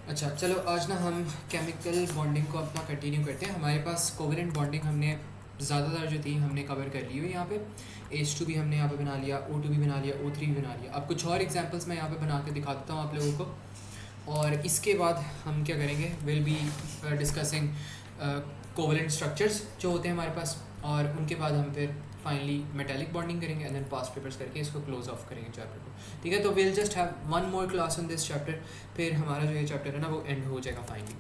अच्छा चलो आज ना हम केमिकल बॉन्डिंग को अपना कंटिन्यू करते हैं। हमारे पास कोवेलेंट बॉन्डिंग हमने ज़्यादातर जो थी हमने कवर कर ली हुई यहाँ पे। H2 भी हमने यहाँ पे बना लिया, O2 भी बना लिया, O3 भी बना लिया। अब कुछ और एग्जांपल्स मैं यहाँ पे बना के दिखा देता हूँ आप लोगों को, और इसके बाद हम क्या करेंगे, will be discussing covalent structures जो होते हैं हमारे पास, और उनके बाद हम फिर फाइनली मेटालिक बॉन्डिंग करेंगे एंड देन पास्ट पेपर्स करके इसको क्लोज ऑफ करेंगे चैप्टर को। ठीक है, तो will just have one more class on this chapter, फिर हमारा जो ये चैप्टर है ना वो एंड हो जाएगा फाइनली।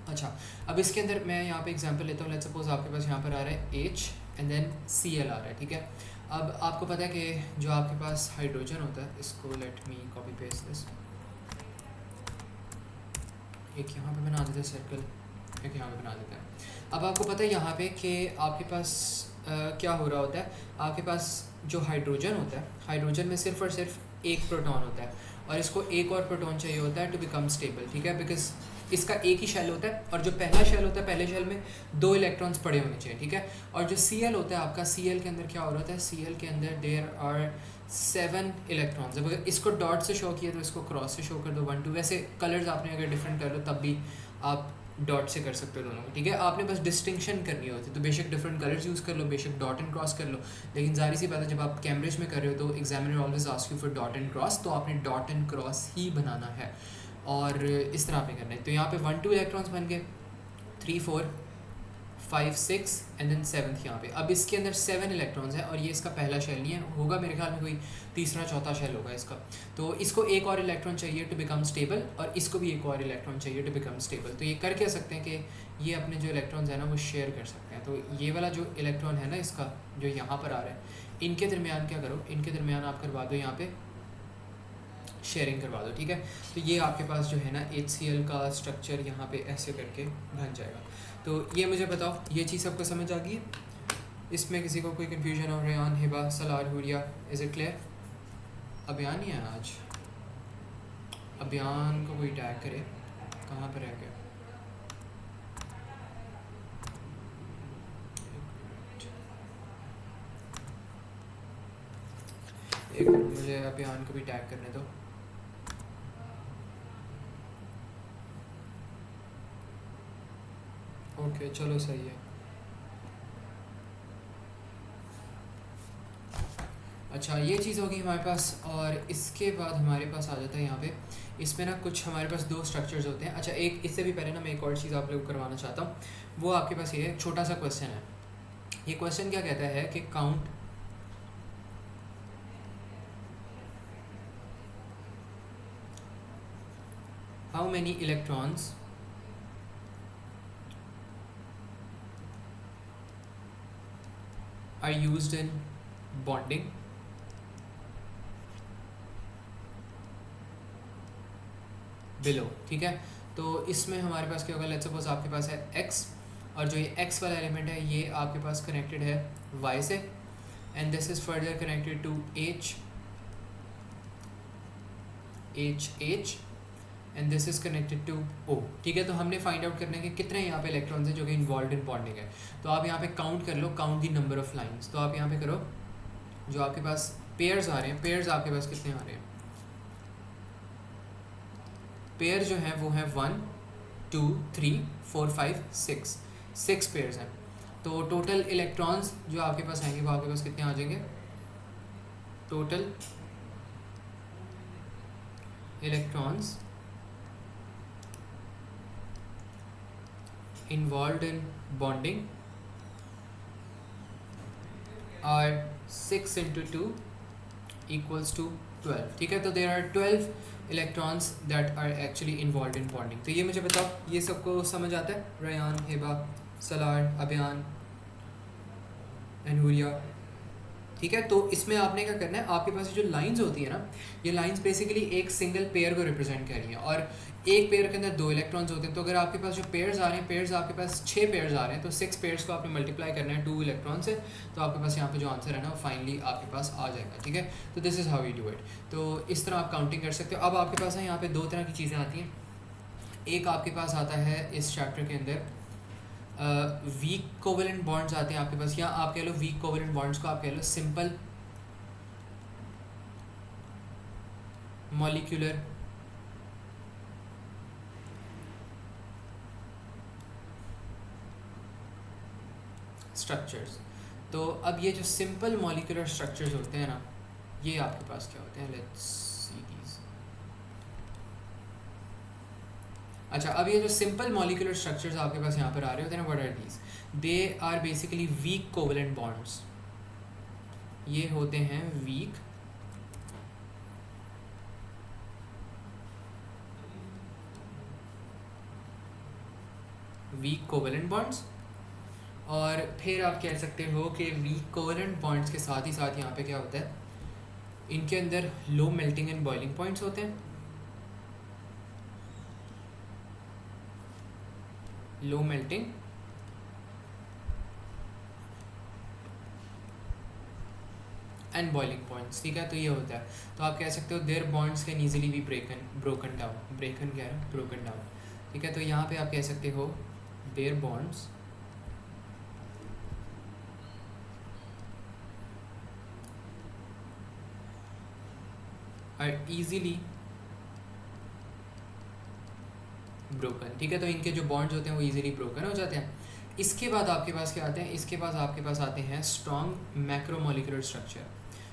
अच्छा, अब इसके अंदर मैं यहाँ पे एग्जांपल लेता हूँ। लेट्स सपोज आपके पास यहाँ पर आ रहा है H एंड देन Cl आ रहा है। ठीक है, अब आपको पता है कि जो आपके पास हाइड्रोजन होता है, इसको let me copy paste this, एक यहाँ पे बना देते हैं सर्कल, एक यहाँ पे बना देते हैं। अब आपको पता है यहाँ पे कि आपके पास क्या हो रहा होता है, आपके पास जो हाइड्रोजन होता है, हाइड्रोजन में सिर्फ और सिर्फ एक प्रोटॉन होता है और इसको एक और प्रोटॉन चाहिए होता है टू बिकम स्टेबल। ठीक है, बिकॉज इसका एक ही शेल होता है और जो पहला शेल होता है, पहले शेल में 2 इलेक्ट्रॉन्स पड़े होने चाहिए। ठीक है, और जो Cl होता है आपका, Cl के अंदर क्या हो रहा होता है, Cl के अंदर देयर आर 7 इलेक्ट्रॉन्स। अगर इसको डॉट से शो किया तो इसको क्रॉस से शो कर दो 1 2। वैसे कलर्स आपने अगर डिफरेंट कर लो तब भी आप डॉट से कर सकते हो दोनों को। ठीक है, आपने बस डिस्टिंक्शन करनी होती है, तो बेशक डिफरेंट कलर्स यूज़ कर लो, बेशक डॉट एंड क्रॉस कर लो, लेकिन जाहिर सी बात है जब आप कैम्ब्रिज में कर रहे हो तो examiner always ask you for dot and cross, तो आपने डॉट एंड क्रॉस ही बनाना है और इस तरह पे करना है। तो यहाँ पे 1 2 इलेक्ट्रॉन्स बन गए, 3 4 5 6 एंड देन 7th यहाँ पे। अब इसके अंदर 7 इलेक्ट्रॉन्स है और ये इसका पहला शेल नहीं है, होगा मेरे ख्याल में कोई तीसरा चौथा शेल होगा इसका। तो इसको एक और इलेक्ट्रॉन चाहिए टू बिकम स्टेबल और इसको भी एक और इलेक्ट्रॉन चाहिए टू बिकम स्टेबल। तो ये कर क्या सकते हैं कि ये अपने जो इलेक्ट्रॉन्स है ना वो शेयर कर सकते हैं। तो ये वाला जो इलेक्ट्रॉन है ना इसका, जो यहाँ पर आ रहा है, इनके दरमियान क्या करो, इनके दरमियान आप करवा दो यहाँ पे शेयरिंग करवा दो। ठीक है, तो ये आपके पास जो है ना HCl का स्ट्रक्चर यहाँ पे ऐसे करके बन जाएगा। तो ये मुझे बताओ, ये चीज़ सबको समझ आ गई है? इसमें किसी को कोई कन्फ्यूजन हो? Rayan, Hiba, Salar, Huriya, is it clear? अभियान ही है आज, अभियान को कोई टैग करे, कहाँ पर रह गया? एक मिनट, मुझे अभियान को भी टैग करने दो। ओके चलो सही है। अच्छा, ये चीज़ होगी हमारे पास, और इसके बाद हमारे पास आ जाता है यहाँ पे, इसमें ना कुछ हमारे पास 2 स्ट्रक्चर्स होते हैं। अच्छा, एक इससे भी पहले ना मैं एक और चीज़ आप लोग को करवाना चाहता हूँ, वो आपके पास ये छोटा सा क्वेश्चन है। ये क्वेश्चन क्या कहता है कि count how many electrons are used in bonding below. ठीक है, तो इसमें हमारे पास क्या होगा, लेट्स सपोज आपके पास है x, और जो ये x वाला एलिमेंट है ये आपके पास कनेक्टेड है y से, and this is further connected to h and this is connected to O। ठीक है, तो हमने फाइंड आउट करना है कि कितने यहाँ पे इलेक्ट्रॉन्स हैं जो कि इन्वॉल्व इन बॉन्डिंग है। तो आप यहाँ पे काउंट कर लो, count the number of lines. तो आप यहाँ पे करो, जो आपके पास पेयर्स आ रहे हैं, पेयर्स आपके पास कितने आ रहे हैं, पेयर जो है वो है 1 2 3 4 5 6 पेयर्स हैं। तो टोटल इलेक्ट्रॉन्स जो आपके पास आएंगे वो आपके पास कितने आ जाएंगे, total electrons involved in bonding are 6 into 2 equals to 12। ठीक है, तो there are 12 electrons that are actually involved in bonding। तो ये मुझे बताओ, ये सबको समझ आता है? रेयान, हिबा, सलार, अभियान एंड हुरिया। ठीक है, तो इसमें आपने क्या करना है, आपके पास जो लाइंस होती है ना, ये लाइंस बेसिकली एक सिंगल पेयर को रिप्रेजेंट कर रही हैं, और एक पेयर के अंदर 2 इलेक्ट्रॉन्स होते हैं। तो अगर आपके पास जो पेयर्स आ रहे हैं, पेयर्स आपके पास 6 पेयर्स आ रहे हैं, तो 6 पेयर्स को आपने मल्टीप्लाई करना है 2 इलेक्ट्रॉन से, तो आपके पास यहाँ पे जो आंसर है ना वो फाइनली आपके पास आ जाएगा। ठीक है, तो this is how you do it. तो इस तरह आप काउंटिंग कर सकते हो। अब आपके पास है यहाँ पे 2 तरह की चीज़ें आती हैं। एक आपके पास आता है इस चैप्टर के अंदर वीक कोवेलेंट बॉन्ड्स आते हैं आपके पास, या आप कह लो वीक कोवेलेंट बॉन्ड्स को आप कह लो सिंपल मॉलिक्यूलर स्ट्रक्चर्स। तो अब ये जो सिंपल मॉलिक्यूलर स्ट्रक्चर्स होते हैं ना, ये आपके पास क्या होते हैं, लेट्स सी दीज। अच्छा, अब ये जो सिंपल मॉलिक्यूलर स्ट्रक्चर्स आपके पास यहाँ पर आ रहे होते हैं ना, what are these? They are basically weak covalent bonds. ये होते हैं वीक कोवेलेंट बॉन्ड्स। और फिर आप कह सकते हो कि वीक कोवेलेंट बॉन्ड्स के साथ ही साथ यहाँ पे क्या होता है, इनके अंदर low melting and boiling points होते हैं। Low melting and boiling points, ठीक है। तो ये होता है, तो आप कह सकते हो there bonds can easily be broken down, ठीक है। तो यहाँ पे आप कह सकते हो there bonds are easily broken, ठीक है। तो इनके जो बॉन्ड्स होते हैं वो ईजिली ब्रोकन हो जाते हैं। इसके बाद आपके पास क्या आते हैं, इसके बाद आपके पास आते हैं strong macromolecular structure.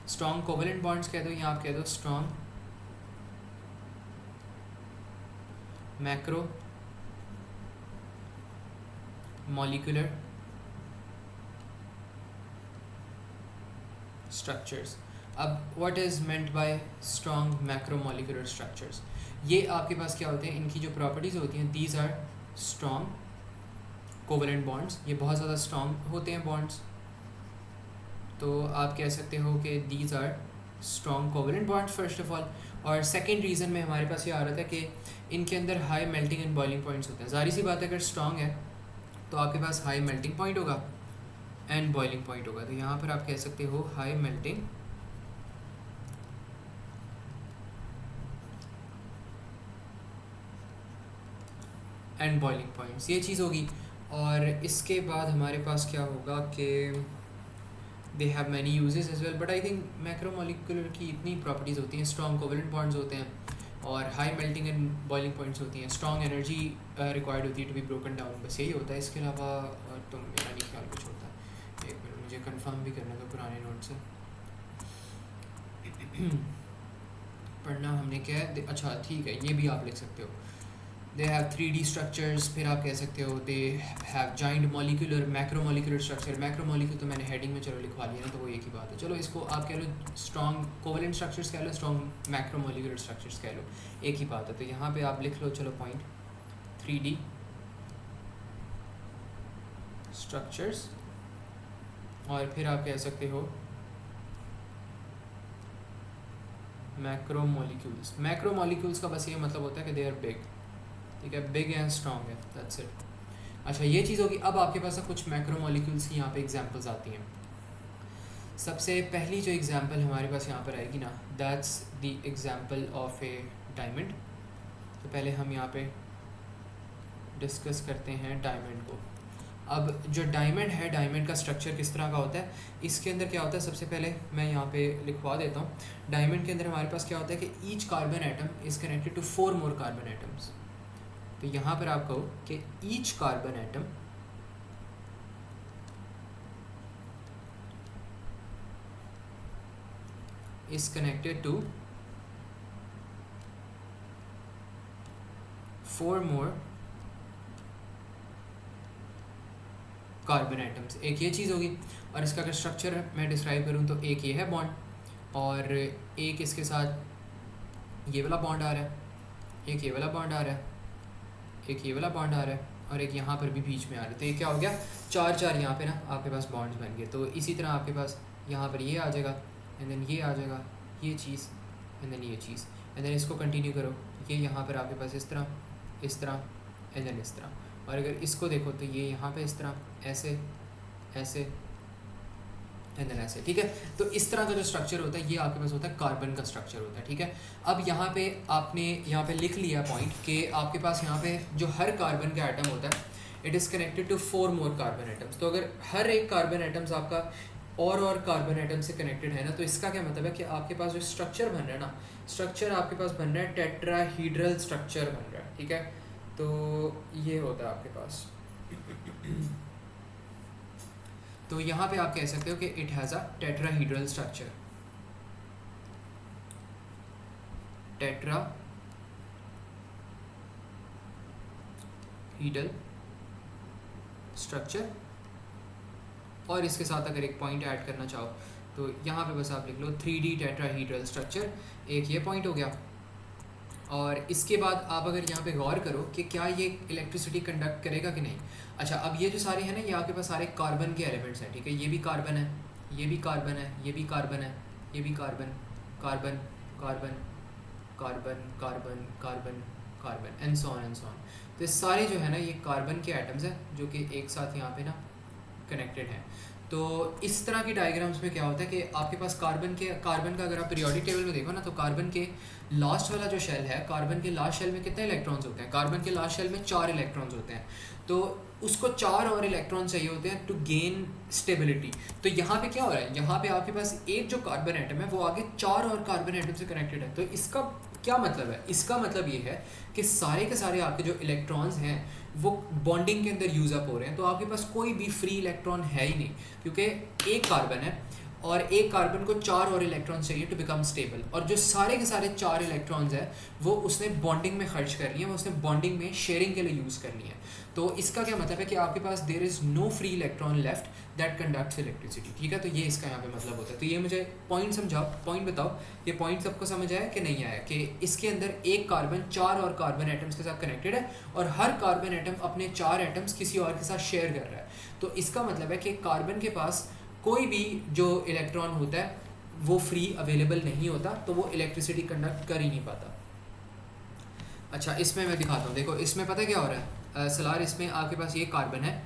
Strong covalent bonds कह दो या आप कह दो स्ट्रॉन्ग मैक्रो मॉलिक्यूलर स्ट्रक्चर्स। अब what is meant by strong macromolecular structures? ये आपके पास क्या होते हैं, इनकी जो प्रॉपर्टीज़ होती हैं, these are strong covalent bonds. ये बहुत ज़्यादा स्ट्रॉन्ग होते हैं बॉन्ड्स, तो आप कह सकते हो कि these are strong covalent bonds first of all. और सेकेंड रीज़न में हमारे पास ये आ रहा था कि इनके अंदर high melting and boiling points होते हैं। जाहिर सी बात है, अगर स्ट्रॉन्ग है तो आपके पास हाई मेल्टिंग पॉइंट होगा एंड बॉइलिंग पॉइंट होगा। तो यहाँ पर आप कह सकते हो high melting and boiling points, ये चीज़ होगी। और इसके बाद हमारे पास क्या होगा कि they have many uses as well, but I think macromolecular की इतनी प्रॉपर्टीज़ होती हैं, स्ट्रॉन्ग कोवेलेंट बॉन्ड्स होते हैं और high melting and boiling points होती हैं, स्ट्रॉन्ग एनर्जी रिक्वायर्ड होती है टू बी ब्रोकन डाउन, बस यही होता है। इसके अलावा तो मेरा नहीं ख्याल कुछ होता है। एक मिनट, मुझे कंफर्म भी करना था पुराने नोट से। पढ़ना हमने क्या है, अच्छा ठीक है, ये भी आप लिख सकते हो। दे हैव 3D स्ट्रक्चर्स, फिर आप कह सकते हो they have giant molecular macromolecular structure. Macromolecule तो मैंने हेडिंग में चलो लिखवा लिया ना, तो वो एक ही बात है। चलो इसको आप कह लो स्ट्रॉन्ग कोवेलेंट स्ट्रक्चर्स कह लो, स्ट्रॉन्ग मैक्रोमोलिकुलर स्ट्रक्चर्स कह लो, एक ही बात है। तो यहाँ पे आप लिख लो चलो पॉइंट 3D स्ट्रक्चर्स, और फिर आप कह सकते हो मैक्रोमोलिक्यूल्स। मैक्रोमोलिक्यूल्स का बस ये मतलब होता है कि दे आर बिग, ठीक है, बिग एंड स्ट्रॉन्ग है, दैट्स इट। अच्छा, ये चीज़ होगी। अब आपके पास कुछ मैक्रोमोलिक्यूल्स की यहाँ पे एग्जांपल्स आती हैं। सबसे पहली जो एग्जांपल हमारे पास यहाँ पर आएगी ना, that's the example of A diamond. तो पहले हम यहाँ पे डिस्कस करते हैं डायमंड को। अब जो डायमंड है, डायमंड का स्ट्रक्चर किस तरह का होता है, इसके अंदर क्या होता है, सबसे पहले मैं यहाँ पे लिखवा देता हूँ। डायमंड के अंदर हमारे पास क्या होता है कि each carbon atom is connected to 4 more carbon atoms. तो यहाँ पर आप कहो कि each carbon atom is connected to 4 more carbon atoms. एक ये चीज़ होगी। और इसका अगर स्ट्रक्चर मैं डिस्क्राइब करूँ तो एक ये है बॉन्ड, और एक इसके साथ ये वाला बॉन्ड आ रहा है, एक ये वाला बॉन्ड आ रहा है, एक ये वाला बॉन्ड आ रहा है, और एक यहाँ पर भी बीच में आ रहा है। तो ये क्या हो गया, 4 यहाँ पे ना आपके पास बॉन्ड्स बन गए। तो इसी तरह आपके पास यहाँ पर ये आ जाएगा, एंड देन ये आ जाएगा, ये चीज़, एंड देन ये चीज़, एंड देन इसको कंटिन्यू करो, ये यहाँ पर आपके पास इस तरह, एंड देन इस तरह। और अगर इसको देखो तो ये यहाँ पे इस तरह, ऐसे ऐसे एंड देन ऐसे, ठीक है। तो इस तरह का जो स्ट्रक्चर होता है ये आपके पास होता है कार्बन का स्ट्रक्चर होता है, ठीक है। अब यहाँ पे आपने यहाँ पे लिख लिया पॉइंट कि आपके पास यहाँ पे जो हर कार्बन का एटम होता है, it is connected to 4 more carbon atoms. तो अगर हर एक कार्बन एटम्स आपका और कार्बन एटम से कनेक्टेड है ना, तो इसका क्या मतलब है कि आपके पास जो स्ट्रक्चर बन रहा है ना, स्ट्रक्चर आपके पास बन रहा है टेट्राहीड्रल स्ट्रक्चर बन रहा है, ठीक है। तो ये होता है आपके पास। तो यहाँ पे आप कह सकते हो कि it has a tetrahedral structure, tetrahedral structure. और इसके साथ अगर एक पॉइंट ऐड करना चाहो तो यहाँ पे बस आप लिख लो 3D टेट्राहीड्रल स्ट्रक्चर, एक ये पॉइंट हो गया। और इसके बाद आप अगर यहाँ पे गौर करो कि क्या ये इलेक्ट्रिसिटी कंडक्ट करेगा कि नहीं। अच्छा, अब ये जो सारे हैं ना, ये आपके पास सारे कार्बन के एलिमेंट्स हैं, ठीक है। ये भी कार्बन है, ये भी कार्बन है, ये भी कार्बन है, ये भी carbon, carbon carbon carbon carbon carbon carbon and so on and so on. तो ये सारे जो है ना, ये कार्बन के एटम्स हैं जो कि एक साथ यहाँ पे ना कनेक्टेड हैं। तो इस तरह के डायग्राम्स में क्या होता है कि आपके पास कार्बन का अगर आप पीरियोडिक टेबल में देखो ना, तो कार्बन के लास्ट वाला जो शेल है, कार्बन के लास्ट शेल में कितने इलेक्ट्रॉन्स होते हैं? कार्बन के लास्ट शेल में 4 इलेक्ट्रॉन्स होते हैं। तो उसको 4 और इलेक्ट्रॉन चाहिए होते हैं टू गेन स्टेबिलिटी। तो यहाँ पे क्या हो रहा है, यहाँ पे आपके पास एक जो कार्बन एटम है वो आगे 4 और कार्बन एटम से कनेक्टेड है। तो इसका क्या मतलब है? इसका मतलब ये है कि सारे के सारे आपके जो इलेक्ट्रॉन्स हैं वो बॉन्डिंग के अंदर यूज़ अप हो रहे हैं। तो आपके पास कोई भी फ्री इलेक्ट्रॉन है ही नहीं, क्योंकि एक कार्बन है और एक कार्बन को 4 और इलेक्ट्रॉन चाहिए टू बिकम स्टेबल। और जो सारे के सारे 4 इलेक्ट्रॉन्स हैं वो उसने बॉन्डिंग में खर्च कर लिए हैं, वो उसने बॉन्डिंग में शेयरिंग के लिए यूज़ करनी है। तो इसका क्या मतलब है कि आपके पास there is no free electron left that conducts electricity, ठीक है। तो ये इसका यहाँ पे मतलब होता है। तो ये मुझे पॉइंट समझाओ, पॉइंट बताओ, ये पॉइंट सबको समझ आया कि नहीं आया, कि इसके अंदर एक कार्बन 4 और कार्बन एटम्स के साथ कनेक्टेड है और हर कार्बन एटम अपने 4 एटम्स किसी और के साथ शेयर कर रहा है। तो इसका मतलब है कि कार्बन के पास कोई भी जो इलेक्ट्रॉन होता है वो फ्री अवेलेबल नहीं होता, तो वो इलेक्ट्रिसिटी कंडक्ट कर ही नहीं पाता। अच्छा, इसमें मैं दिखाता हूँ, देखो इसमें पता क्या हो रहा है सलार, इसमें आपके पास ये कार्बन है,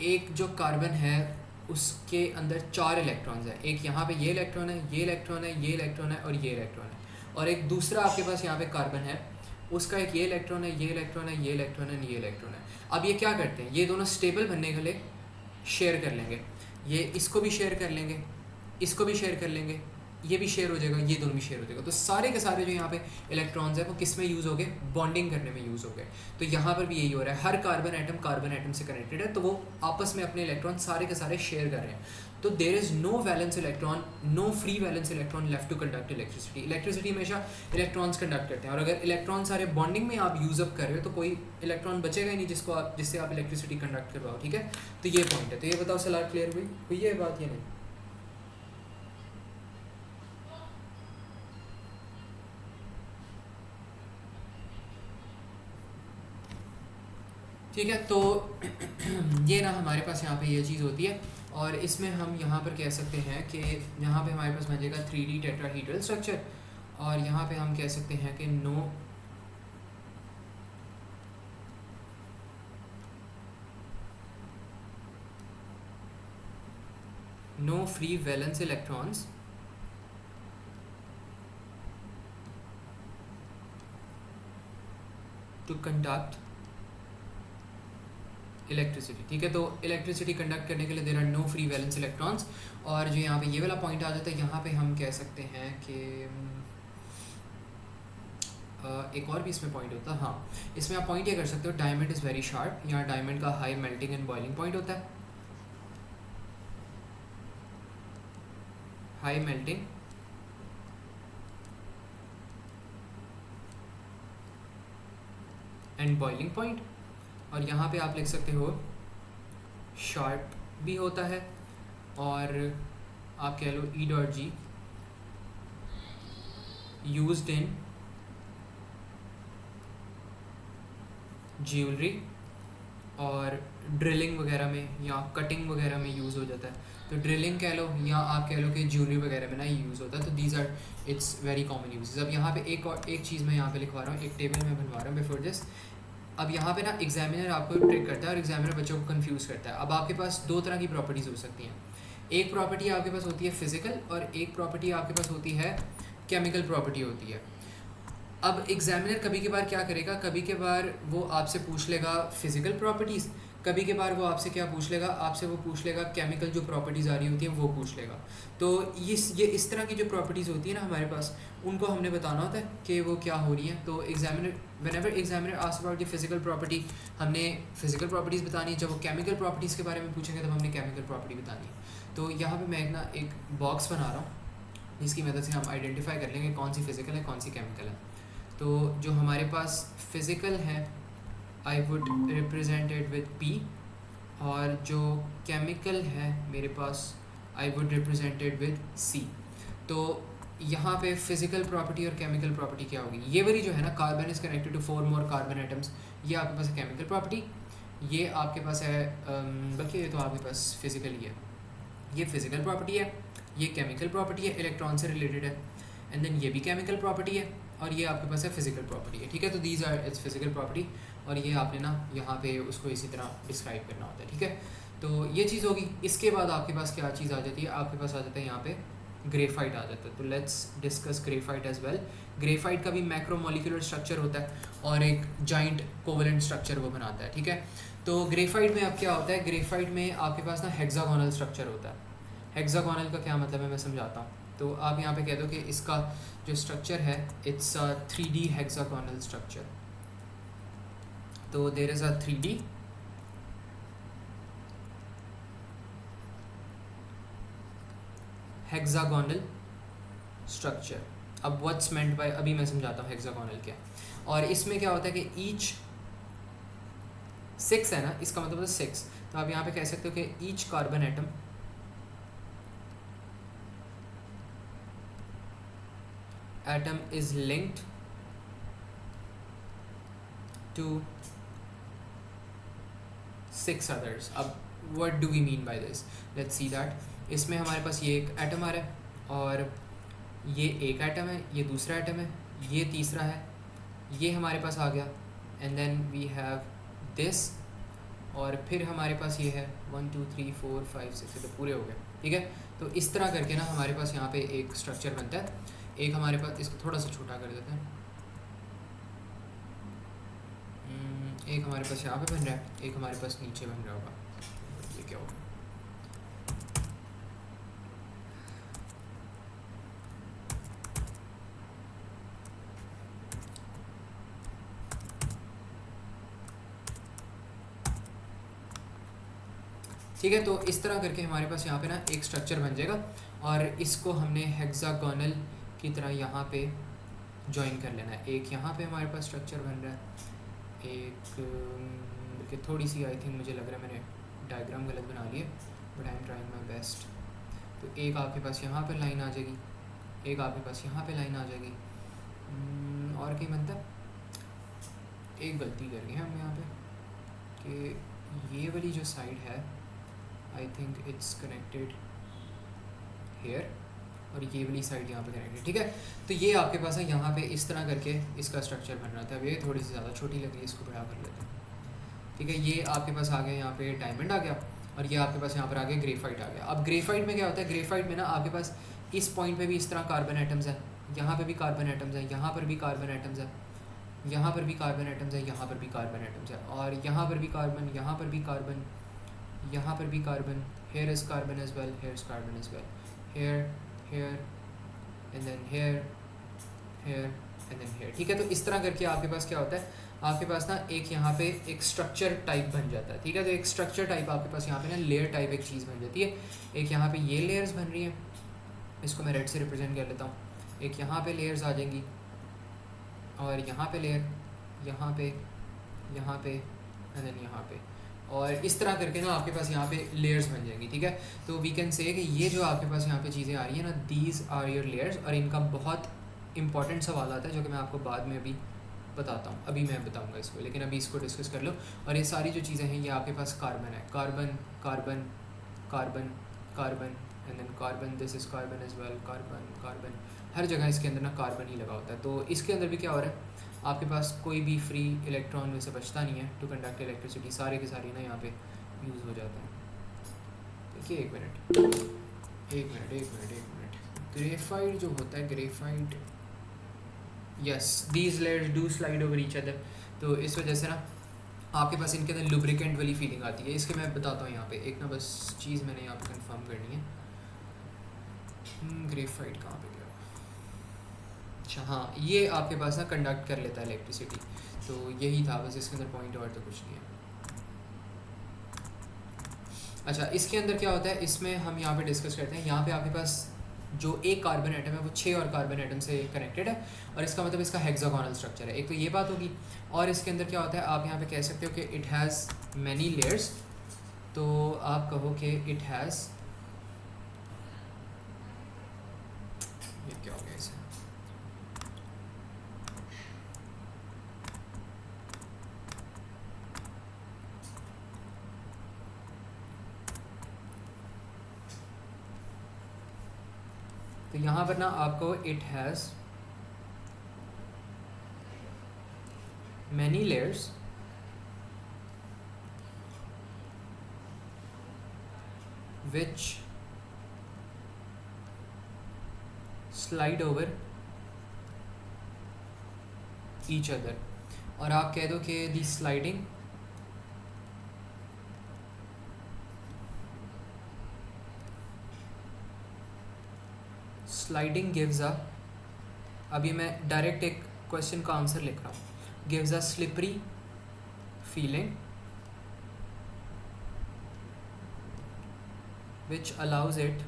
एक जो कार्बन है उसके अंदर 4 इलेक्ट्रॉन्स हैं। एक यहाँ पे ये इलेक्ट्रॉन है, ये इलेक्ट्रॉन है, ये इलेक्ट्रॉन है और ये इलेक्ट्रॉन है। और एक दूसरा आपके पास यहाँ पे कार्बन है, उसका एक ये इलेक्ट्रॉन है, ये इलेक्ट्रॉन है, ये इलेक्ट्रॉन है, ये इलेक्ट्रॉन है। अब ये क्या करते हैं, ये दोनों स्टेबल बनने के लिए शेयर कर लेंगे, ये इसको भी शेयर कर लेंगे, इसको भी शेयर कर लेंगे, ये भी शेयर हो जाएगा, ये दोनों भी शेयर हो जाएगा। तो सारे के सारे जो यहाँ पे इलेक्ट्रॉन्स हैं वो किस में यूज़ हो गए? बॉन्डिंग करने में यूज़ हो गए। तो यहाँ पर भी यही हो रहा है, हर कार्बन एटम से कनेक्टेड है, तो वो आपस में अपने इलेक्ट्रॉन सारे के सारे शेयर कर रहे हैं। तो there is no valence electron, no free valence electron left to conduct electricity. Electricity हमेशा इलेक्ट्रॉन्स कंडक्ट करते हैं, और अगर इलेक्ट्रॉन सारे बॉन्डिंग में आप यूज़ अप कर रहे हो तो कोई इलेक्ट्रॉन बचेगा ही नहीं जिससे आप इलेक्ट्रिसिटी कंडक्ट करवाओ, ठीक है। तो ये पॉइंट है। तो ये बताओ सलार, क्लियर हुई ये बात या नहीं? ठीक है। तो ये ना हमारे पास यहाँ पे ये चीज़ होती है, और इसमें हम यहाँ पर कह सकते हैं कि यहाँ पे हमारे पास बन जाएगा 3D टेट्राहीड्रल स्ट्रक्चर, और यहाँ पे हम कह सकते हैं कि no free valence electrons to conduct electricity, ठीक है। तो इलेक्ट्रिसिटी कंडक्ट करने के लिए there are no free valence electrons. और जो यहाँ पे ये वाला पॉइंट आ जाता है, यहाँ पे हम कह सकते हैं कि एक और भी इसमें पॉइंट होता है। हाँ, इसमें आप पॉइंट ये कर सकते हो, डायमंड इज़ वेरी शार्प। यहाँ डायमंड का high melting and boiling point होता है, high melting and boiling point. और यहाँ पे आप लिख सकते हो शार्प भी होता है, और आप कह लो E.G यूज्ड इन ज्वेलरी और ड्रिलिंग वगैरह में या कटिंग वगैरह में यूज़ हो जाता है। तो ड्रिलिंग कह लो या आप कह लो कि ज्वेलरी वगैरह में ना ये यूज़ होता है। तो these are its very common uses. अब यहाँ पे एक चीज़ मैं यहाँ पे लिखवा रहा हूँ, एक टेबल में बनवा रहा हूँ बिफोर दिस। अब यहाँ पे ना एग्जामिनर आपको ट्रिक करता है और एग्जामिनर बच्चों को कंफ्यूज करता है। अब आपके पास 2 तरह की प्रॉपर्टीज़ हो सकती हैं। एक प्रॉपर्टी आपके पास होती है फिजिकल, और एक प्रॉपर्टी आपके पास होती है केमिकल प्रॉपर्टी होती है। अब एग्जामिनर कभी के बार क्या करेगा, कभी के बार वो आपसे पूछ लेगा फिजिकल प्रॉपर्टीज़, कभी के बार वो आपसे क्या पूछ लेगा, आपसे वो पूछ लेगा केमिकल जो प्रॉपर्टीज़ आ रही होती हैं वो पूछ लेगा। तो ये इस तरह की जो प्रॉपर्टीज़ होती है ना हमारे पास, उनको हमने बताना होता है कि वो क्या हो रही हैं। तो examiner whenever examiner asks about the physical property, हमने फिजिकल प्रॉपर्टीज़ बतानी है। जब वो केमिकल प्रॉपर्टीज़ के बारे में पूछेंगे तब हमने केमिकल प्रॉपर्टी बतानी है। तो यहाँ पे मैं एक बॉक्स बना रहा हूँ जिसकी मदद से हम आइडेंटिफाई कर लेंगे कौन सी फ़िज़िकल है कौन सी केमिकल है। तो जो हमारे पास फ़िज़िकल है I would represent it with P, और जो केमिकल है मेरे पास I would represent it with C। तो यहाँ पे फिजिकल प्रॉपर्टी और केमिकल प्रॉपर्टी क्या होगी, ये वाली जो है ना, carbon is connected to 4 more carbon atoms, ये आपके पास है केमिकल प्रॉपर्टी। ये आपके पास है बल्कि ये तो आपके पास फिजिकल ही है, ये फिजिकल प्रॉपर्टी है, ये केमिकल प्रॉपर्टी है, इलेक्ट्रॉन से रिलेटेड है। एंड देन ये भी केमिकल प्रॉपर्टी है और ये आपके पास है फिजिकल प्रॉपर्टी है। ठीक है, तो these are its physical property, और ये आपने ना यहाँ पे उसको इसी तरह डिस्क्राइब करना होता है। ठीक है, तो ये चीज़ होगी। इसके बाद आपके पास क्या चीज़ आ जाती है, आपके पास आ जाता है यहाँ पे ग्रेफाइट आ जाता है। तो let's discuss graphite as well. Graphite का भी मैक्रोमोलिकुलर स्ट्रक्चर होता है और एक जॉइंट कोवेलेंट स्ट्रक्चर वो बनाता है। ठीक है, तो ग्रेफाइट में अब क्या होता है, ग्रेफाइट में आपके पास ना हेक्सागोनल स्ट्रक्चर होता है। हेक्सागोनल का क्या मतलब है मैं समझाता हूँ। तो आप यहाँ पे कह दो कि इसका जो स्ट्रक्चर है it's a 3D hexagonal structure. तो there is a 3D hexagonal structure. अब व्हाट्स मेंट बाय, अभी मैं समझाता हूँ हेक्सागोनल क्या। और इसमें क्या होता है कि ईच 6 है ना, इसका मतलब है 6। तो आप यहाँ पे कह सकते हो कि each carbon atom is linked to 6 others. अब what do we mean by this? Let's see that. इसमें हमारे पास ये एक एटम आ रहा है और ये एक एटम है, ये दूसरा एटम है, ये तीसरा है, ये हमारे पास आ गया। And then we have this, और फिर हमारे पास ये है 1 2 3 4 5 6, तो पूरे हो गए। ठीक है, तो इस तरह करके ना हमारे पास यहाँ पे एक स्ट्रक्चर बनता है। एक हमारे पास, इसको थोड़ा सा छोटा कर देते हैं, एक हमारे पास यहाँ पे बन रहा है, एक हमारे पास नीचे बन रहा होगा। ये क्या होगा, ठीक है। तो इस तरह करके हमारे पास यहाँ पे ना एक स्ट्रक्चर बन जाएगा और इसको हमने हेक्सागोनल की तरह यहाँ पे ज्वाइन कर लेना है। एक यहाँ पे हमारे पास स्ट्रक्चर बन रहा है, एक थोड़ी सी आई थिंक मुझे लग रहा है मैंने डायग्राम गलत बना लिया, but I am trying my best. तो एक आपके पास यहाँ पे लाइन आ जाएगी, एक आपके पास यहाँ पे लाइन आ जाएगी, और कहीं मतलब एक गलती कर गए हम यहाँ पे कि ये वाली जो साइड है I think it's connected here, और ये वाली साइड यहाँ पे कनेक्टेड। ठीक है, तो ये आपके पास है यहाँ पे इस तरह करके इसका स्ट्रक्चर बन रहा था। अब ये थोड़ी सी ज़्यादा छोटी लग रही है, इसको बड़ा कर लेते हैं। ठीक है, ये आपके पास आ गया यहाँ पे डायमंड आ गया, और ये आपके पास यहाँ पर आ गया ग्रेफाइट आ गया। अब ग्रेफाइट में क्या होता है, ग्रेफाइट में ना आपके पास इस पॉइंट पे भी इस तरह कार्बन एटम्स है, यहाँ पे भी कार्बन एटम्स है, यहाँ पर भी कार्बन एटम्स है, यहाँ पर भी कार्बन एटम्स है, यहाँ पर भी कार्बन एटम्स है, और यहाँ पर भी कार्बन, यहाँ पर भी कार्बन, यहाँ पर भी carbon, here is carbon as well, here is carbon as well, here here and then here here and then here. ठीक है, तो इस तरह करके आपके पास क्या होता है, आपके पास ना एक यहाँ पे एक स्ट्रक्चर टाइप बन जाता है। ठीक है, तो एक स्ट्रक्चर टाइप आपके पास यहाँ पे ना लेयर टाइप एक चीज़ बन जाती है। एक यहाँ पे ये लेयर्स बन रही हैं, इसको मैं रेड से रिप्रेजेंट कर लेता हूँ। एक यहाँ पे लेयर्स आ जाएंगी, और यहाँ पे लेयर, यहाँ पे एंड देन यहाँ पे, और इस तरह करके ना आपके पास यहाँ पे लेयर्स बन जाएंगी। ठीक है, तो वी कैन से कि ये जो आपके पास यहाँ पे चीज़ें आ रही हैं ना, दीज आर योर लेयर्स, और इनका बहुत इंपॉर्टेंट सवाल आता है जो कि मैं आपको बाद में अभी बताता हूँ, अभी मैं बताऊँगा इसको, लेकिन अभी इसको डिस्कस कर लो। और ये सारी जो चीज़ें हैं ये आपके पास कार्बन है, carbon carbon carbon carbon and then carbon, this is carbon as well, carbon carbon, हर जगह इसके अंदर ना कार्बन ही लगा होता है। तो इसके अंदर भी क्या हो रहा है, आपके पास कोई भी फ्री इलेक्ट्रॉन में से बचता नहीं है टू कंडक्ट इलेक्ट्रिसिटी, सारे के सारे ना यहाँ पे यूज़ हो जाते हैं। देखिए एक मिनट, ग्रेफाइट जो होता है, graphite, yes, these layers do slide over each other. तो इस वजह से ना आपके पास इनके अंदर लुब्रिकेंट वाली फीलिंग आती है। इसके मैं बताता हूँ यहाँ पे एक ना बस चीज़ मैंने यहाँ पे कंफर्म करनी है। ग्रेफाइट कहाँ पे गया? अच्छा हाँ, ये आपके पास ना कंडक्ट कर लेता है इलेक्ट्रिसिटी, तो यही था बस, इसके अंदर पॉइंट और तो कुछ नहीं है। अच्छा, इसके अंदर क्या होता है, इसमें हम यहाँ पे डिस्कस करते हैं। यहाँ पे आपके पास जो एक कार्बन एटम है वो 6 और कार्बन एटम से कनेक्टेड है, और इसका मतलब इसका हेक्सागोनल स्ट्रक्चर है। एक तो ये बात होगी, और इसके अंदर क्या होता है, आप यहाँ पे कह सकते हो कि इट हैज़ मैनी लेयर्स, तो आप कहो कि इट हैज़, ये क्या हो गया इसे, तो यहाँ पर ना आपको it has many layers which slide over each other, और आप कह दो कि दी स्लाइडिंग गिव्स अ, अभी मैं डायरेक्ट एक क्वेश्चन का आंसर लिख रहा हूँ, gives a slippery feeling which allows it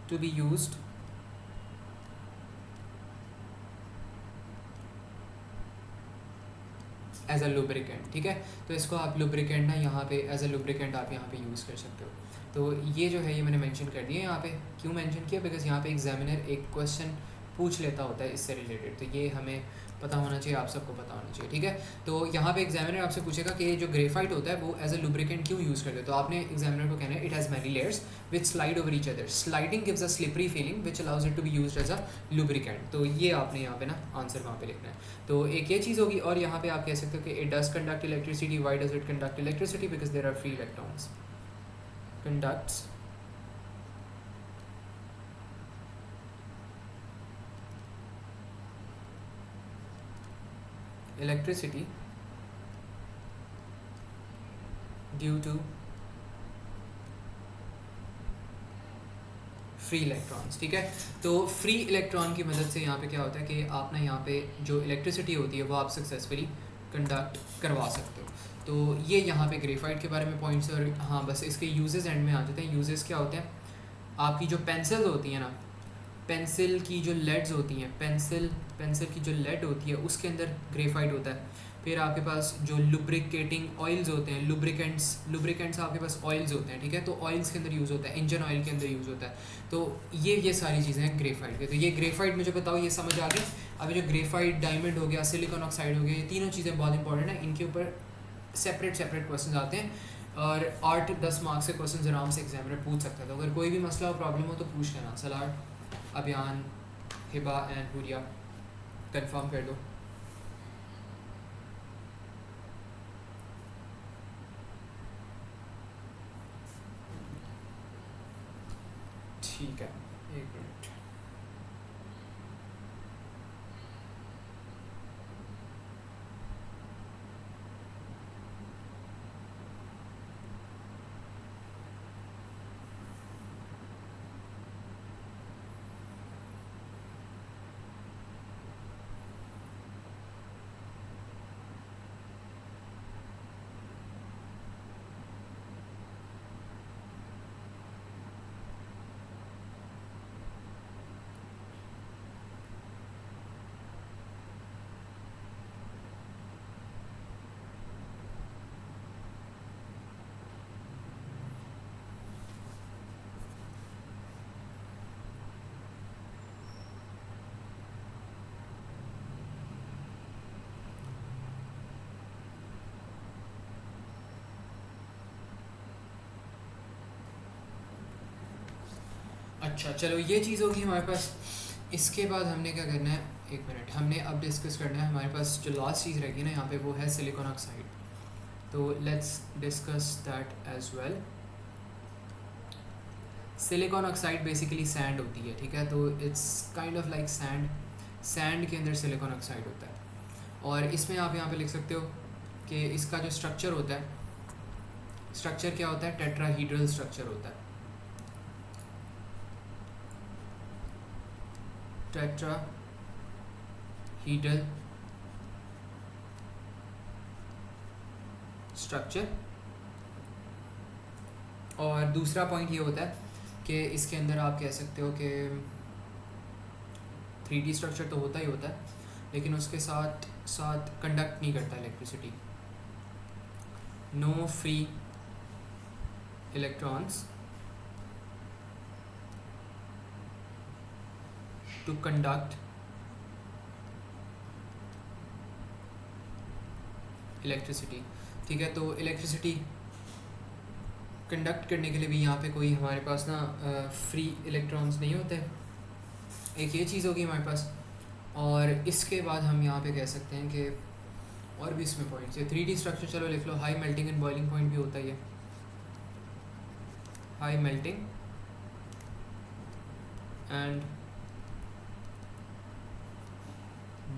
to be used as a lubricant. ठीक है, तो इसको आप लुब्रिकेंट ना यहाँ पे एज अ लुब्रिकेंट आप यहाँ पे यूज़ कर सकते हो। तो ये जो है ये मैंने मेंशन कर दिया यहाँ पे। क्यों मेंशन किया? बिकॉज यहाँ पे एग्जामिनर एक क्वेश्चन पूछ लेता होता है इससे रिलेटेड, तो ये हमें पता होना चाहिए, आप सबको पता होना चाहिए। ठीक है, तो यहाँ पे एग्जामिनर आपसे पूछेगा कि जो ग्रेफाइट होता है वो एज अ लुब्रिकेंट क्यों यूज़ करते हैं, तो आपने एग्जामिनर को कहना है it has many layers which slide over each other, sliding gives a slippery feeling which allows it to be used as a lubricant. तो ये आपने यहाँ पे ना आंसर वहाँ पे लिखना है। तो एक ये चीज़ होगी, और यहाँ पे आप कह सकते हो कि it does conduct electricity. Why does it conduct electricity? Because there are free electrons. Conducts electricity due to free electrons. ठीक है, तो फ्री इलेक्ट्रॉन की मदद से यहाँ पे क्या होता है कि आप ना यहाँ पे जो इलेक्ट्रिसिटी होती है वो आप सक्सेसफुली कंडक्ट करवा सकते हो। तो ये यहाँ पे ग्रेफाइट के बारे में पॉइंट्स। और हाँ, बस इसके यूजेस एंड में आ जाते हैं। यूजेस क्या होते हैं, आपकी जो पेंसिल्स होती हैं ना, पेंसिल की जो लेड्स होती हैं, पेंसिल की जो लेड होती है उसके अंदर ग्रेफाइट होता है। फिर आपके पास जो लुब्रिकेटिंग ऑयल्स होते हैं, लुब्रिकेंट्स आपके पास ऑयल्स होते हैं। ठीक है, तो ऑयल्स के अंदर यूज़ होता है, इंजन ऑयल के अंदर यूज़ होता है। तो ये सारी चीज़ें हैं ग्रेफाइट के। तो ये ग्रेफाइट मुझे बताओ, ये समझ आ गया। अभी जो ग्रेफाइट, डायमंड हो गया, सिलिकॉन ऑक्साइड हो गया, ये तीनों चीज़ें बहुत इंपॉर्टेंट है। इनके ऊपर सेपरेट क्वेश्चन आते हैं, और 8-10 मार्क्स के क्वेश्चन आराम से एग्जामिनर पूछ सकता है। तो अगर कोई भी मसला और प्रॉब्लम हो तो पूछ लेना। सलार, अभियान, हिबा एंड हुरिया कंफर्म कर दो। ठीक है, एक मिनट। अच्छा चलो, ये चीज़ होगी हमारे पास। इसके बाद हमने क्या करना है, एक मिनट, हमने अब डिस्कस करना है हमारे पास जो लास्ट चीज़ रहेगी ना यहाँ पे, वो है सिलिकॉन ऑक्साइड। तो let's discuss that as well. Silicon oxide basically sand होती है। ठीक है, तो it's kind of like sand. Sand के अंदर सिलिकॉन ऑक्साइड होता है। और इसमें आप यहाँ पे लिख सकते हो कि इसका जो स्ट्रक्चर होता है, स्ट्रक्चर क्या होता है, टेट्राहीड्रल स्ट्रक्चर होता है। Tetrahedral structure. और दूसरा पॉइंट ये होता है कि इसके अंदर आप कह सकते हो कि 3D स्ट्रक्चर तो होता ही होता है, लेकिन उसके साथ साथ कंडक्ट नहीं करता electricity. No free electrons to conduct electricity. ठीक है, तो इलेक्ट्रिसिटी कंडक्ट करने के लिए भी यहाँ पे कोई हमारे पास ना फ्री इलेक्ट्रॉन्स नहीं होते। एक ये चीज़ होगी हमारे पास। और इसके बाद हम यहाँ पे कह सकते हैं कि और भी इसमें पॉइंट्स है। 3D स्ट्रक्चर चलो लिख लो, high melting and boiling point भी होता ही है। High melting and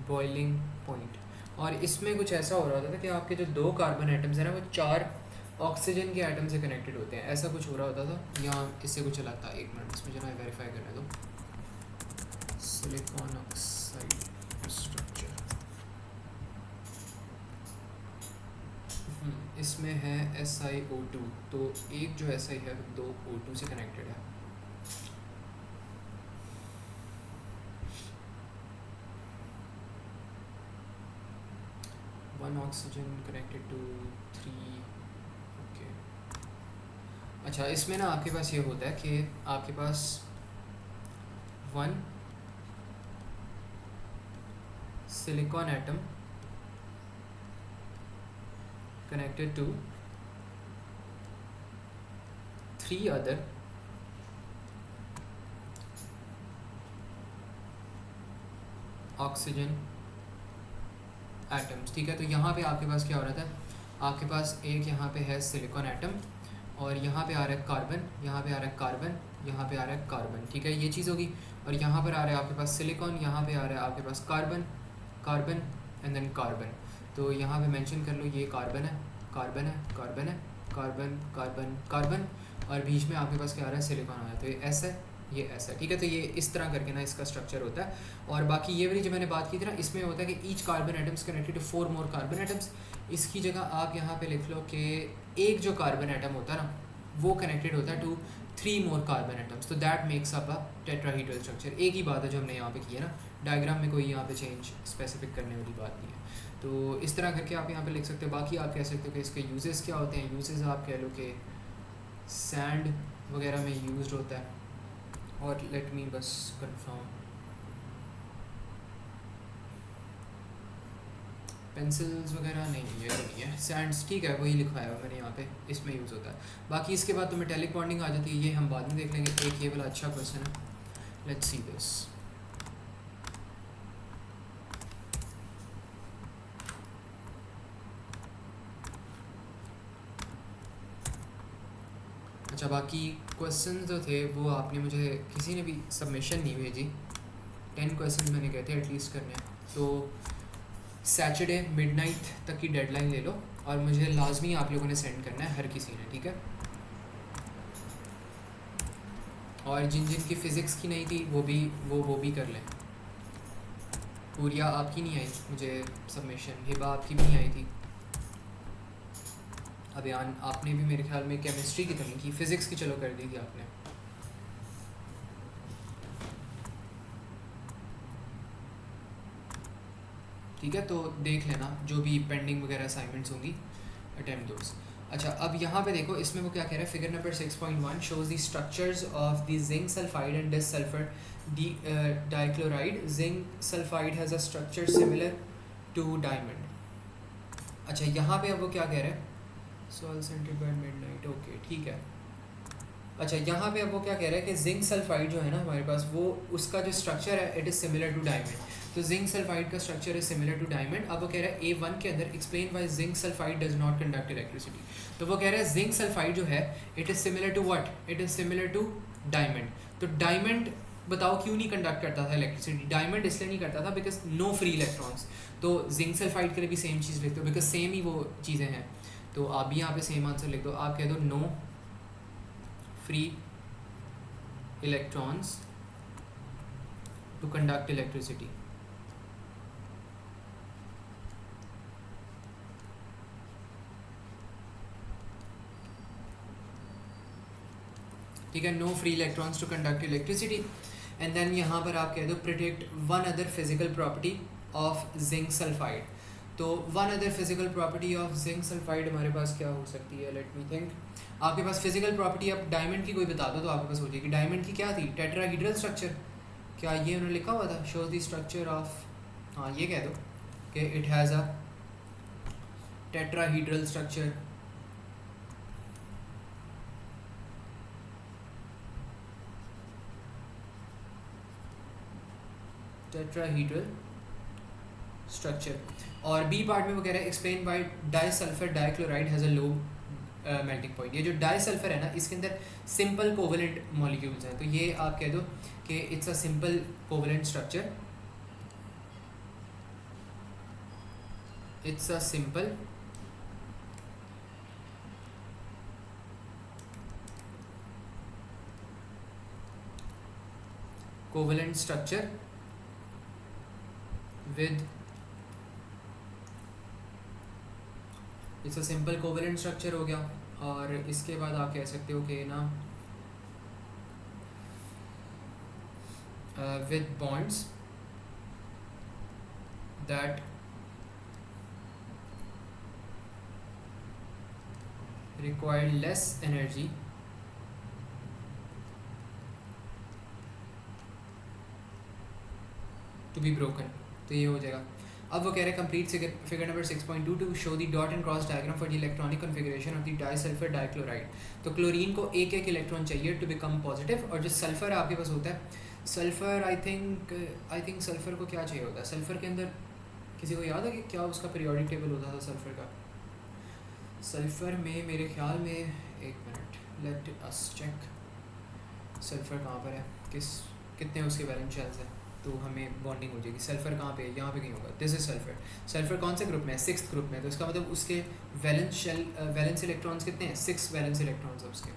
boiling point. और इसमें कुछ ऐसा हो रहा होता था कि आपके जो 2 कार्बन एटम्स हैं ना, वो 4 ऑक्सीजन के एटम से कनेक्टेड होते हैं, ऐसा कुछ हो रहा होता था। यहाँ इससे कुछ चलाता है, 1 मिनट इसमें जो है वेरीफाई करने दो। सिलिकॉन ऑक्साइड स्ट्रक्चर इसमें है SiO2, तो एक जो Si है 2 O2 से कनेक्टेड है। One oxygen connected to 3। Okay, अच्छा इसमें ना आपके पास ये होता है कि आपके पास 1 silicon atom connected to 3 other oxygen atoms. ठीक है, तो यहाँ पे आपके पास क्या हो रहा था, आपके पास एक यहाँ पे है सिलिकॉन एटम और यहाँ पे आ रहा है कार्बन, यहाँ पे आ रहा है कार्बन, यहाँ पे आ रहा है कार्बन। ठीक है, ये चीज़ होगी। और यहाँ पर आ रहा है आपके पास सिलिकॉन, यहाँ पे आ रहा है आपके पास carbon, carbon and then carbon. तो यहाँ पे मेंशन कर लो, ये कार्बन है, कार्बन है, कार्बन है, कार्बन, कार्बन, कार्बन, और बीच में आपके पास क्या आ रहा है, सिलिकॉन आ रहा है। तो ये ऐसा है, ये ऐसा है। ठीक है, तो ये इस तरह करके ना इसका स्ट्रक्चर होता है। और बाकी ये वाली जो मैंने बात की थी ना, इसमें होता है कि each carbon atoms connected to 4 more carbon atoms. इसकी जगह आप यहाँ पे लिख लो कि एक जो कार्बन एटम होता है ना, वो कनेक्टेड होता है टू 3 मोर कार्बन एटम्स। तो that makes up a tetrahedral structure. एक ही बात है जो हमने यहाँ पे की है ना, डायग्राम में कोई यहाँ पे चेंज स्पेसिफिक करने वाली बात नहीं है। तो इस तरह करके आप यहाँ पे लिख सकते हो। बाकी आप कह सकते हो कि इसके यूजेस क्या होते हैं। यूजेस आप कह लो कि सैंड वगैरह में यूज्ड होता है। और लेट मी बस कंफर्म, पेंसिल्स वगैरह नहीं, ये तो नहीं है। सैंड्स ठीक है, वही लिखवाया हुआ मैंने यहाँ पे, इसमें यूज़ होता है। बाकी इसके बाद तो मेटेलिक बॉन्डिंग आ जाती है, ये हम बाद में देख लेंगे। एक ये वाला अच्छा क्वेश्चन है, लेट्स सी दिस। अच्छा, बाकी क्वेश्चन जो थे वो आपने मुझे किसी ने भी सबमिशन नहीं भेजी। 10 क्वेश्चन मैंने कहते हैं एटलीस्ट करने हैं। तो सैटरडे मिडनाइट तक की डेडलाइन ले लो और मुझे लाजमी आप लोगों ने सेंड करना है, हर किसी ने, ठीक है। और जिन जिन की फ़िज़िक्स की नहीं थी वो भी कर लें। पूरिया आपकी नहीं आई मुझे सबमिशन, हिबा आपकी भी नहीं आई थी। अभियान आपने भी मेरे ख्याल में केमिस्ट्री की तो नहीं की, फ़िज़िक्स की चलो कर दी थी आपने। ठीक है, तो देख लेना जो भी पेंडिंग वगैरह असाइनमेंट्स होंगी, अटेम्प्ट दोस। अच्छा, अब यहाँ पे देखो, इसमें वो क्या कह रहा है, figure number 6.1 shows the structures of the zinc sulphide and disulphur dichloride. Zinc sulphide has a structure similar to diamond. अच्छा, यहाँ पे अब वो क्या कह रहा है, सॉल सेंटेड बाय मिडनाइट, ओके ठीक है। अच्छा, यहाँ पे अब वो क्या कह रहा है कि जिंक सल्फाइड जो है ना हमारे पास, वो उसका जो स्ट्रक्चर है it is similar to diamond. तो जिंक सल्फाइड का structure is similar to diamond. अब वो कह रहा है A1 के अंदर explain why zinc sulphide does not conduct electricity. तो वो कह रहा है जिंक सल्फाइड जो है it is similar to what, it is similar to diamond. तो डायमंड बताओ क्यों नहीं कंडक्ट करता था इलेक्ट्रिसिटी? डायमंड इसलिए नहीं करता था बिकॉज नो फ्री इलेक्ट्रॉन्स। तो जिंक सल्फाइड के लिए भी सेम चीज़ लिख दो बिकॉज सेम ही वो चीज़ें हैं। तो आप भी यहाँ पे सेम आंसर लिख दो, आप कह दो no free electrons to conduct electricity. ठीक है, no free electrons to conduct electricity. And then यहाँ पर आप कह दो predict one other physical property of zinc sulphide. तो one other physical property of zinc sulphide हमारे पास क्या हो सकती है? Let me think. आपके पास फिजिकल प्रॉपर्टी अब डायमंड की कोई बता दो तो आपके पास हो जाएगी। डायमंड की क्या थी? Tetrahedral structure. क्या ये उन्होंने लिखा हुआ था? शोज द स्ट्रक्चर ऑफ, हाँ ये कह दो कि it has a tetrahedral structure. Tetrahedral structure. और बी पार्ट में वो कह रहा है explain why disulphur dichloride has a low melting point. ये जो डाइसल्फर है ना, इसके अंदर सिंपल कोवेलेंट मॉलिक्यूल्स हैं। तो ये आप कह दो कि it's a simple covalent structure. It's a simple covalent structure with it's a simple covalent structure हो गया। और इसके बाद आप कह सकते हो कि ना with bonds that require less energy to be broken। तो ये हो जाएगा। अब वो कह रहे हैं complete figure number 6.2 to show the dot and cross diagram for the electronic configuration of the disulphur dichloride. तो क्लोरीन को एक एक इलेक्ट्रॉन चाहिए टू बिकम पॉजिटिव, और जो सल्फर आपके पास होता है, सल्फर आई थिंक सल्फर को क्या चाहिए होता है? सल्फर के अंदर किसी को याद है कि क्या उसका पीरियोडिक टेबल होता था सल्फर का? सल्फर में मेरे ख्याल में, एक minute let us check, sulphur कहाँ पर है, कितने उसके वैलेंस शेल्स हैं, तो हमें बॉन्डिंग हो जाएगी। सल्फर कहाँ पे है? यहाँ पे कहीं होगा। This is sulphur. सल्फर कौन से ग्रुप में है? 6th ग्रुप में। तो इसका मतलब उसके वैलेंस इलेक्ट्रॉन्स कितने हैं? 6 वैलेंस इलेक्ट्रॉन्स है उसके।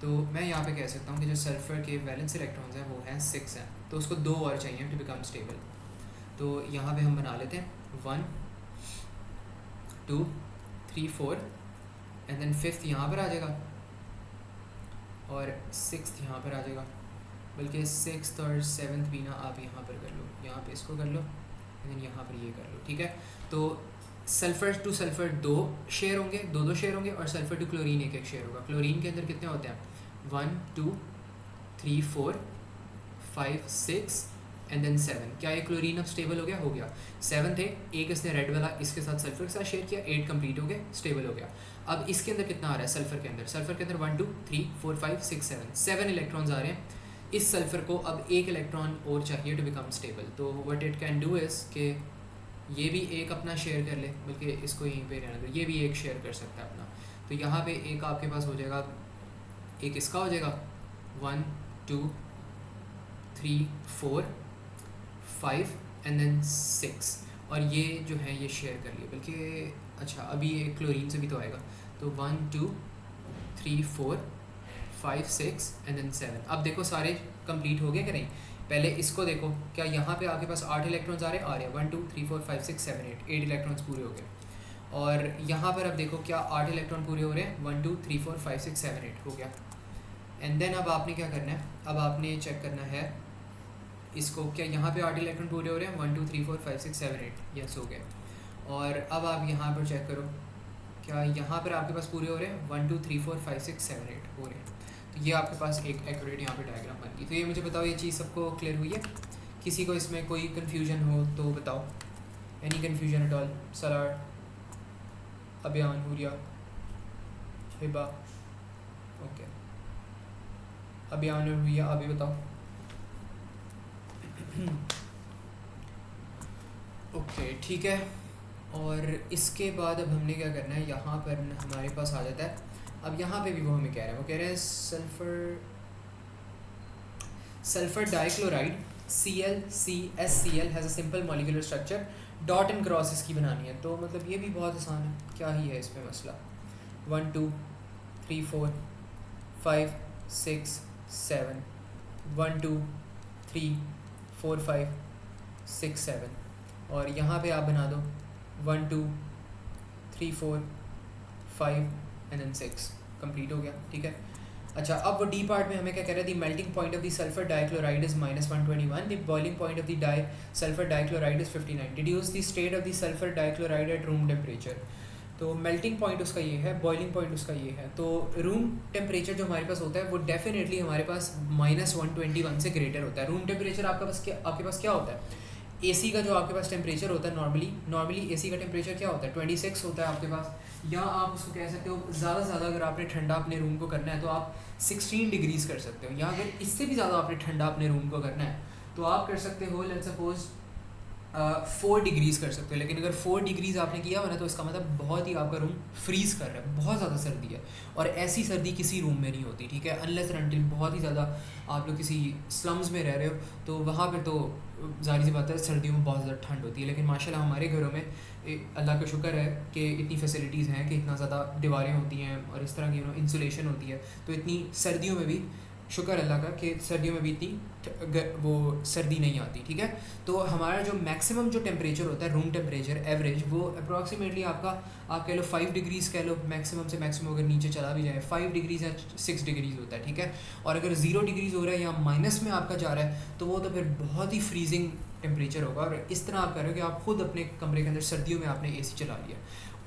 तो मैं यहाँ पे कह सकता हूँ कि जो सल्फर के वैलेंस इलेक्ट्रॉन्स हैं वो हैं 6 हैं। तो उसको 2 और चाहिए टू बिकम स्टेबल। तो यहाँ पे हम बना लेते हैं 1 2 3 4 एंड देन 5th यहाँ पर आ जाएगा और 6th यहाँ पर आ जाएगा। बल्कि 6th और 7th भी ना आप यहाँ पर कर लो, यहाँ पे इसको कर लो एंड देन यहाँ पर ये कर लो। ठीक है, तो सल्फ़र टू सल्फ़र 2 शेयर होंगे, 2 शेयर होंगे, और सल्फ़र टू क्लोरीन 1 शेयर होगा। क्लोरीन के अंदर कितने होते हैं? 1 2 3 4 5 6 एंड देन 7। क्या ये क्लोरीन अब स्टेबल हो गया? हो गया। 7 थे, एक इसने रेड वाला इसके साथ सल्फर के साथ शेयर किया, 8 कंप्लीट हो गए, स्टेबल हो गया। अब इसके अंदर कितना आ रहा है? सल्फर के अंदर 1 2 3 4 5 6 7 इलेक्ट्रॉन्स आ रहे हैं। इस सल्फर को अब 1 इलेक्ट्रॉन और चाहिए टू बिकम स्टेबल। तो what it can do is कि ये भी एक अपना शेयर कर ले, बल्कि इसको यहीं पे रहना दो, ये भी एक शेयर कर सकता है अपना। तो यहाँ पे एक आपके पास हो जाएगा, एक इसका हो जाएगा 1 2 3 4 5 एंड देन 6, और ये जो है ये शेयर कर लिए। बल्कि अच्छा अभी ये क्लोरीन से भी तो आएगा। तो 1 2 3 4 5 6 एंड देन 7। अब देखो सारे कंप्लीट हो गए कि नहीं? पहले इसको देखो, क्या यहाँ पे आपके पास 8 इलेक्ट्रॉन्स आ रहे हैं 1 2 3 4 5 6 7 8 इलेक्ट्रॉन्स पूरे हो गए। और यहाँ पर अब देखो क्या 8 इलेक्ट्रॉन पूरे हो रहे हैं? 1 2 3 4 5 6 7 8 हो गया। एंड देन अब आपने क्या करना है? अब आपने चेक करना है इसको, क्या यहाँ पे 8 इलेक्ट्रॉन पूरे हो रहे हैं? 1 2 3 4 5 6 7 8 यस हो गए। और अब आप यहाँ पर चेक करो, क्या यहाँ पर आपके पास पूरे हो रहे हैं? 1 2 3 4 5 6 7 8 हो रहे हैं। तो ये आपके पास एक एक्यूरेट यहाँ पे डायग्राम बन गई। तो ये मुझे बताओ, ये चीज़ सबको क्लियर हुई है? किसी को इसमें कोई कन्फ्यूजन हो तो बताओ। Any confusion at all? Salaar, अभियान, हुरिया, हिबा, ओके, अभियान और हुरिया अभी बताओ। ओके ठीक है। और इसके बाद अब हमने क्या करना है, यहाँ पर हमारे पास आ जाता है, अब यहाँ पे भी वो हमें कह रहे हैं, वो कह रहे हैं sulphur dichloride ClCsCl has a simple molecular structure, dot and cross इसकी बनानी है। तो मतलब ये भी बहुत आसान है, क्या ही है इसमें मसला। 1 2 3 4 5 6 7 1 2 3 4 5 6 7 और यहाँ पे आप बना दो 1 2 3 4 5 एंड देन 6, कंप्लीट हो गया। ठीक है, अच्छा अब वो डी पार्ट में हमें क्या कह रहा है, the melting point of the sulphur dichloride is -121, the boiling point of the sulphur dichloride is 59, deduce the state of the sulphur dichloride at room temperature. तो मेल्टिंग पॉइंट उसका ये है, बॉइलिंग पॉइंट उसका ये है। तो रूम टेम्परेचर जो हमारे पास होता है वो डेफिनेटली हमारे पास -121 से ग्रेटर होता है। रूम टेम्परेचर आपके पास क्या होता है, एसी का जो आपके पास टेम्परेचर होता है नॉर्मली एसी का टेम्परेचर क्या होता है 26 होता है आपके पास, या आप उसको कह सकते हो ज़्यादा से ज़्यादा अगर आपने ठंडा अपने रूम को करना है तो आप 16 डिग्रीज़ कर सकते हो, या अगर इससे भी ज़्यादा आपने ठंडा अपने रूम को करना है तो आप कर सकते हो लेट्स सपोज 4 डिग्रीज़ कर सकते हो। लेकिन अगर 4 डिग्रीज़ आपने किया हुआ ना तो इसका मतलब बहुत ही आपका रूम फ्रीज़ कर रहा है, बहुत ज़्यादा सर्दी है, और ऐसी सर्दी किसी रूम में नहीं होती। ठीक है, अनलेस एंड अनटिल बहुत ही ज़्यादा आप लोग किसी स्लम्स में रह रहे हो तो वहाँ पे तो ज़ाहिर सी बात है सर्दियों में बहुत ज़्यादा ठंड होती है। लेकिन माशाल्लाह हमारे घरों में अल्लाह का शुक्र है कि इतनी फैसिलिटीज़ हैं कि इतना ज़्यादा दीवारें होती हैं और इस तरह की इंसुलेशन होती है, तो इतनी सर्दियों में भी शुक्र अल्लाह का कि सर्दियों में भी इतनी वो सर्दी नहीं आती। ठीक है, तो हमारा जो मैक्सिमम जो टेम्परेचर होता है रूम टेम्परेचर एवरेज वो अप्रॉक्सीमेटली आपका आप कह लो 5 डिग्रीज़ कह लो, मैक्सिमम से मैक्सिमम अगर नीचे चला भी जाए 5 डिग्रीज़ या 6 डिग्रीज़ होता है। ठीक है, और अगर 0 डिग्रीज़ हो रहा है या माइनस में आपका जा रहा है तो वो तो फिर बहुत ही फ्रीजिंग टेम्परेचर होगा, और इस तरह आप कह रहे हो कि आप खुद अपने कमरे के अंदर सर्दियों में आपने AC चला लिया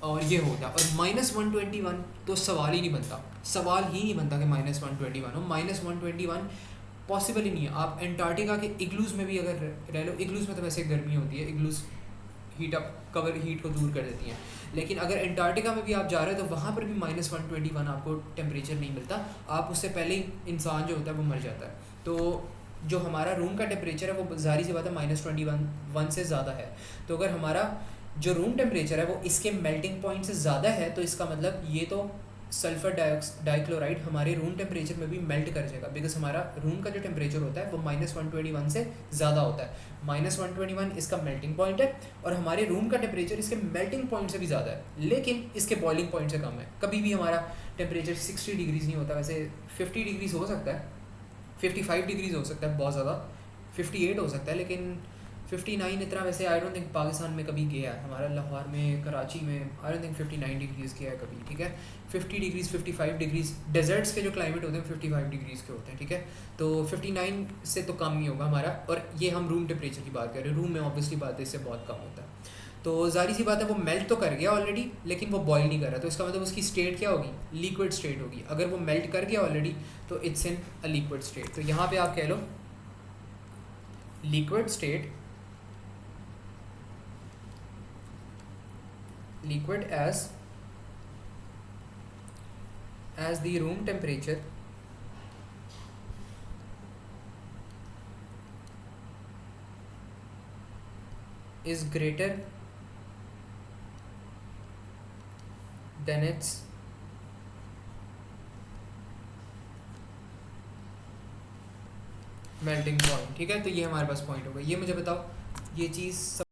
और ये होता है। और -121 तो सवाल ही नहीं बनता, सवाल ही नहीं बनता कि -121 हो। -121 पॉसिबल ही नहीं है। आप एंटार्क्टिका के इग्लूज़ में भी अगर रह लो, इग्लूज़ में तो वैसे गर्मी होती है, इग्लूज़ हीट को दूर कर देती हैं, लेकिन अगर एंटार्क्टिका में भी आप जा रहे हो तो वहाँ पर भी -121 आपको टेम्परेचर नहीं मिलता, आप उससे पहले ही इंसान जो होता है वो मर जाता है। तो जो हमारा रूम का टेम्परेचर है वो ज़ाहिर सी बात है -121 से ज़्यादा है। तो अगर हमारा जो रूम टेम्परेचर है वो इसके मेल्टिंग पॉइंट से ज़्यादा है तो इसका मतलब ये तो सल्फर डाइक्लोराइड हमारे रूम टेम्परेचर में भी मेल्ट कर जाएगा, बिकॉज हमारा रूम का जो टेम्परेचर होता है वो -121 से ज़्यादा होता है। -121 इसका मेल्टिंग पॉइंट है और हमारे रूम का टेम्परेचर इसके मेल्टिंग पॉइंट से भी ज़्यादा है, लेकिन इसके बॉइलिंग पॉइंट से कम है। कभी भी हमारा टेम्परेचर 60 डिग्रीज़ नहीं होता, वैसे 50 डिग्रीज़ हो सकता है, 55 डिग्रीज़ हो सकता है बहुत ज़्यादा, 58 हो सकता है, लेकिन 59 इतना वैसे आई डोंट थिंक पाकिस्तान में कभी गया है। हमारा लाहौर में, कराची में आई डोंट थिंक 59 डिग्रीज़ गया है कभी। ठीक है, 50 डिग्रीज़ 55 डिग्रीज़ डेजर्ट्स के जो क्लाइमेट होते हैं 55 डिग्रीज़ के होते हैं। ठीक है, तो 59 से तो कम ही होगा हमारा, और ये हम रूम टेम्परेचर की बात कर रहे हैं, रूम में ऑब्वियसली बात है इससे बहुत कम होता है। तो ज़ाहिर सी बात है वो मेल्ट तो कर गया ऑलरेडी, लेकिन वो बॉयल नहीं कर रहा, तो इसका मतलब उसकी स्टेट क्या होगी, लिक्विड स्टेट होगी। अगर वो मेल्ट कर गया ऑलरेडी तो it's in a liquid state. तो यहाँ पे आप कह लो liquid state, liquid as the room temperature is greater than its melting point। ठीक है, तो ये हमारे पास पॉइंट होगा। ये मुझे बताओ ये चीज़